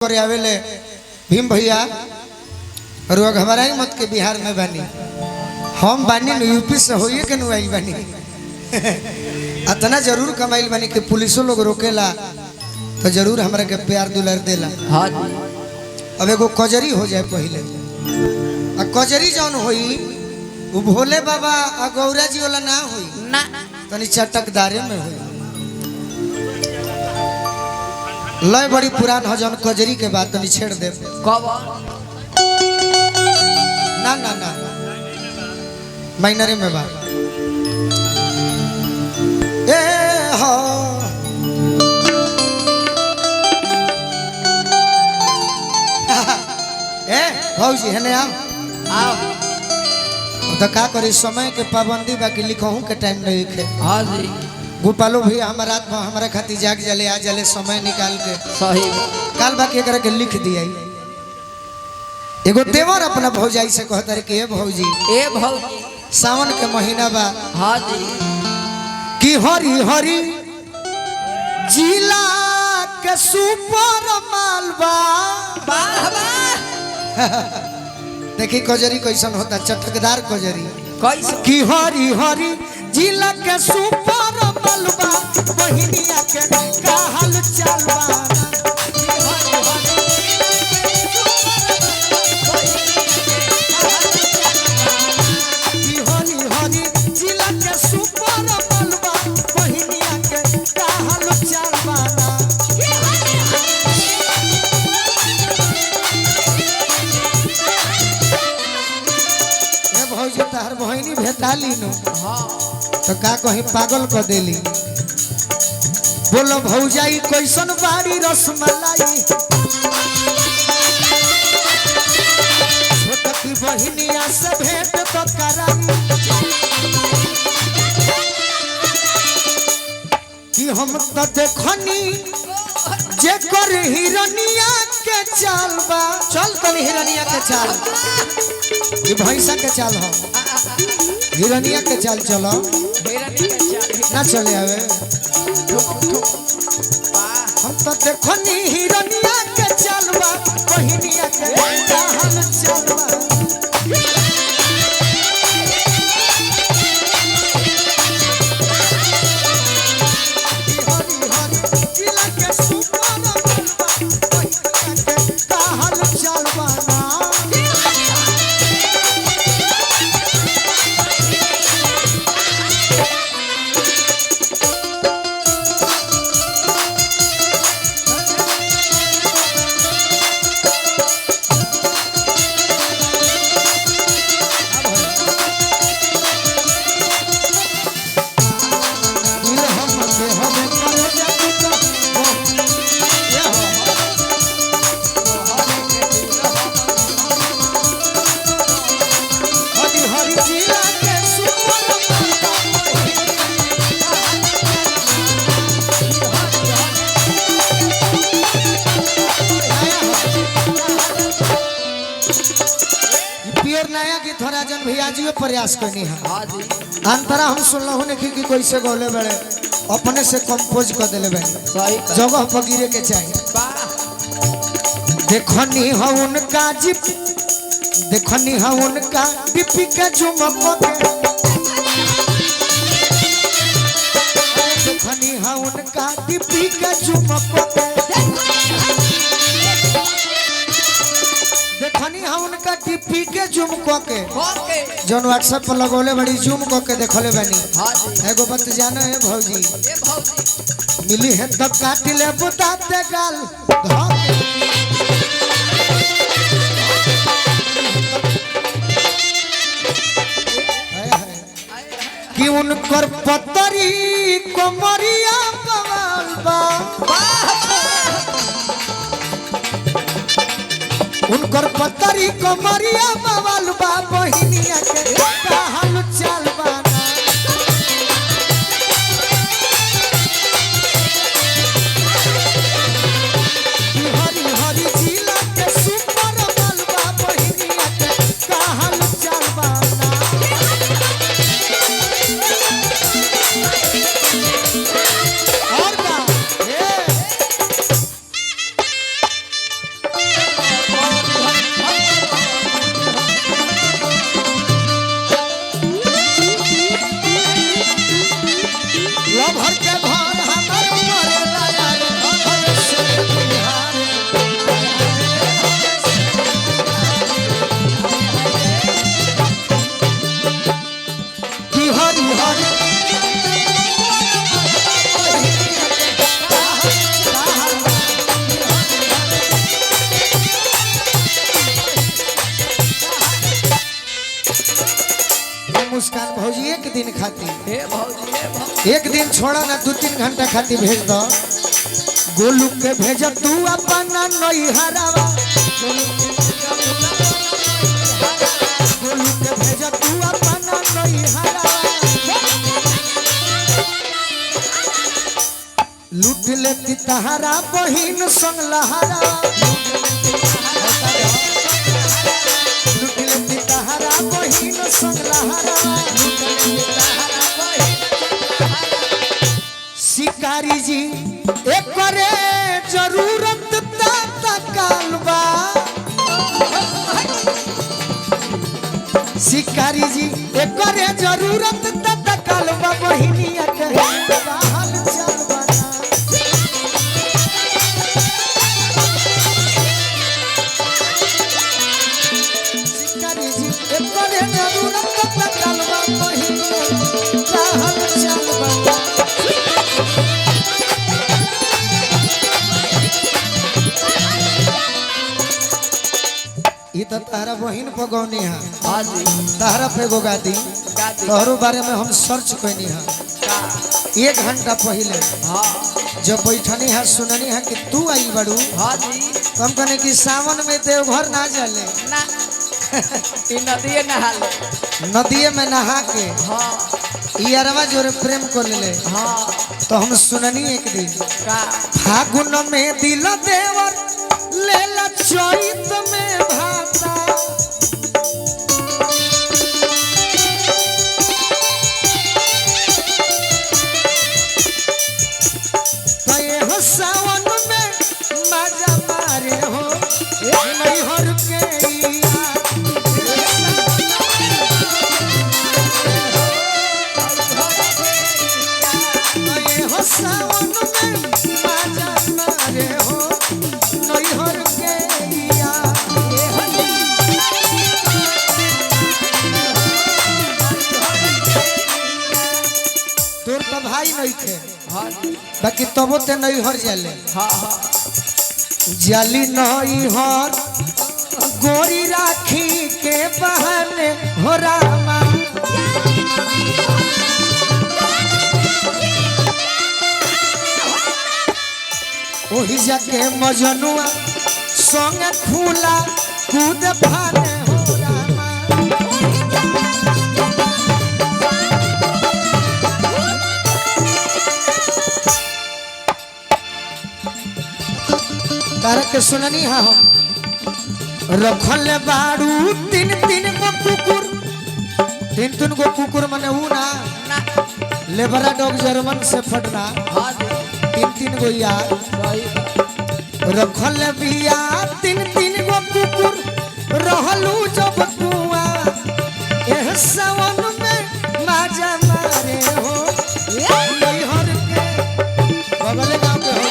करे आवेले भीम भैया और वो हमारा ही मत के बिहार में बानी हम बानी यूपी से होइए के नुआइल बानी अतना जरूर कमाइल बानी कि पुलिसों लोग रोकेला तो जरूर हमरा के प्यार दुलार देला। हाँ अब एगो कजरी हो जाए पहले आ कजरी जौन होई वो भोले बाबा आ गौरा जी वाला ना होई ना तनी चटकदारे में होई। लय बड़ी पुरान हो जौन कजरी के बाद तनी छेड़ दे कब ना ना ना माइनरे में बा ए हो ए भौजी है ने आओ तो का करी समय के पाबंदी बाकी लिखहूं के टाइम नहीं लिखे। हाँ जी गोपालो भी हमारा हमारा खातिर जाग जले आ जले समय निकाल के सही काल बाकी एकरा के लिख दिया। एगो देवर अपना भौजाई से कहता रे कि ए भौजी ए भौजी सावन के महीना बा हाँ जी कि हरी हरी जिला के सुपर मालबा वाह देखी कजरी कैसन होता चटकदार कजरी कैसे कि हरी हरी जिला के सुपर मालबा बहिनिया के का हाल चालबा तार बहनी भेटाली नो तो का कहीं पागल कर देली। बोलो भौजाई कैसन बाड़ी रसमलाई छोटकी बहनिया से भेंट तो कराई कि हम तो देखनी जे कर हिरनिया के चाल बा चल तनी हिरनिया के चाल ये भैंसा के चाल हो हिरनिया के चाल चलो ना चले आवे हम तो देखनी हिरनिया के चालवा बहिनिया के हाल चालवा नया गीत हो राजन भैया जी प्रयास करनी है अंतरा हम सुनल हूं नहीं कि कैसे गौले बड़े अपने से कंपोज कर दिले बड़े जगह पर गिरे के चाहिए। देखनी हो उनका जिप देखनी हो उनका डिपी के झुमक देखनी हो उनका डिपी के झुमक देखनी हम उनका टिप्पी के जूम के जौन व्हाट्सएप पर लगौले बड़ी जूम के देखले बनी एगो बात जानो है भौजी मिली है तब काट ले बुताते गाल कि उनकर पतरी कोमरिया बवाल बा उनकर पतरी कमरिया बवाल बा बहिनिया के का हाल चाल बा हरी हरी जिला के सुपर मालबा बहिनिया के का हाल चाल बा और का दिन खाती हे भौजी एक दिन छोड़ा ना 2-3 घंटा खाती भेज दो गोलू के भेज तू अपना नैहरावा गोलू के भेज तू अपना नैहरावा लूट लेती तहारा बहिन संग लहरा लूट लेती तहारा बहिन संग लहरा शिकारी जी एक करे जरूरत कालबा शिकारी जी एक करे जरूरत कालबा बहिनिया के हाल चलबा शिकारी जी एक करे जरूरत कालबा बहिनिया के हाल चलबा ये तो तारा बहिन पगौनी है हाँ जी तारा पे गोगादी गाती तोहरो बारे में हम सर्च कैनी है का 1 घंटा पहले हाँ जब बैठनी है सुननी है कि तू आई बड़ू हाँ जी तो हम कहने कि सावन में देवघर ना चले ना ई नदिए नहाल नदिए में नहा के हाँ ये अरवा जोरे प्रेम को ले हाँ तो हम सुननी एक दिन का फागुन में दिल देवर लेला चैत में भाता तो सावन में मजा मारे हो नैहर के सावन में मजा मारे हो नैहर के तोर तो भाई नहीं थे हाँ जी बाकी तबो ते नैहर जाले हाँ हाँ जाली नैहर गोरी राखी के बहाने हो रामा ओही जाके मजनुआ संग फूला कूद फाने हो रामा तारा के सुननी है हम रखल बाड़ू 3 गो कुकुर 3 गो कुकुर मने ऊ ना लेबरा डॉग जर्मन से फटना हाँ जी 3 गो यार सही रखल बिया 3 गो कुकुर रहलू जब कुआ एह सावन में मजा मारे हो नैहर के बगल गांव के हो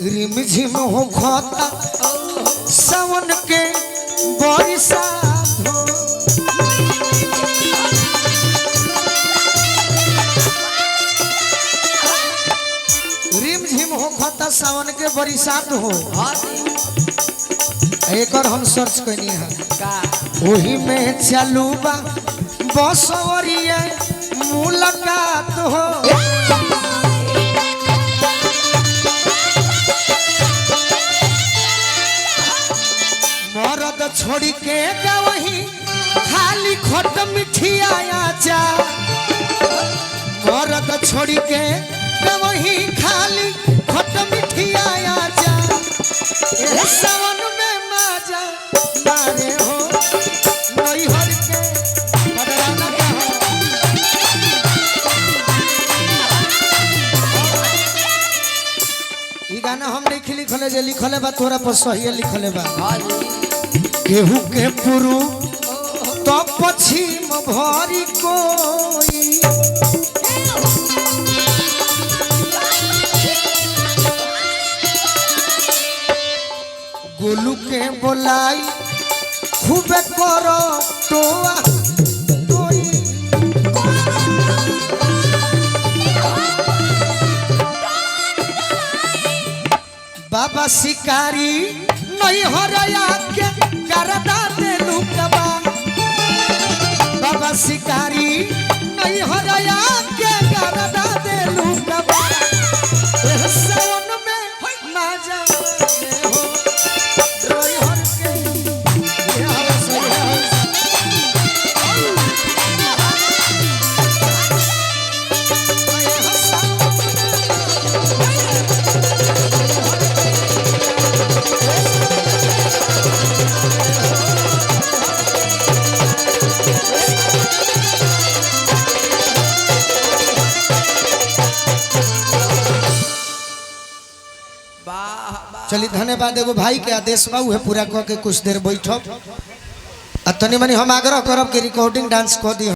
रिम झिम हो खोता सावन के बरसा हो रिम झिम हो खोता सावन के बरसात हो हाँ जी एक और हम सर्च कैनी है का वही में चालू बा बसवरिया मुलाकात हो मरद छोड़ी के गवही खाली खट मिठिया चा मरद छोड़ी के गवही खाली खट मिठिया चा ए सावन में मजा मारे हो नैहर के मदराना का हो ई गाना हम नहीं लिखले जे लिखले बा तोरा पर सही लिखले बा हाँ जी केहू के पुरु तो पश्चिम भरी कोई गोलू के बोलाई खूब करो टोआ टोई बाबा शिकारी नहीं हरया के करदा दे लुकबा बाबा शिकारी नहीं हरया के करदा दे लुकबा सावन में ना जाने हो रोई हर के ये हवा सही है चलिए धन्यवाद एगो भाई के आदेश बा उहे पूरा क के कुछ देर बैठब आ तनी मनी हम आग्रह करब कि रिकॉर्डिंग डांस क दी।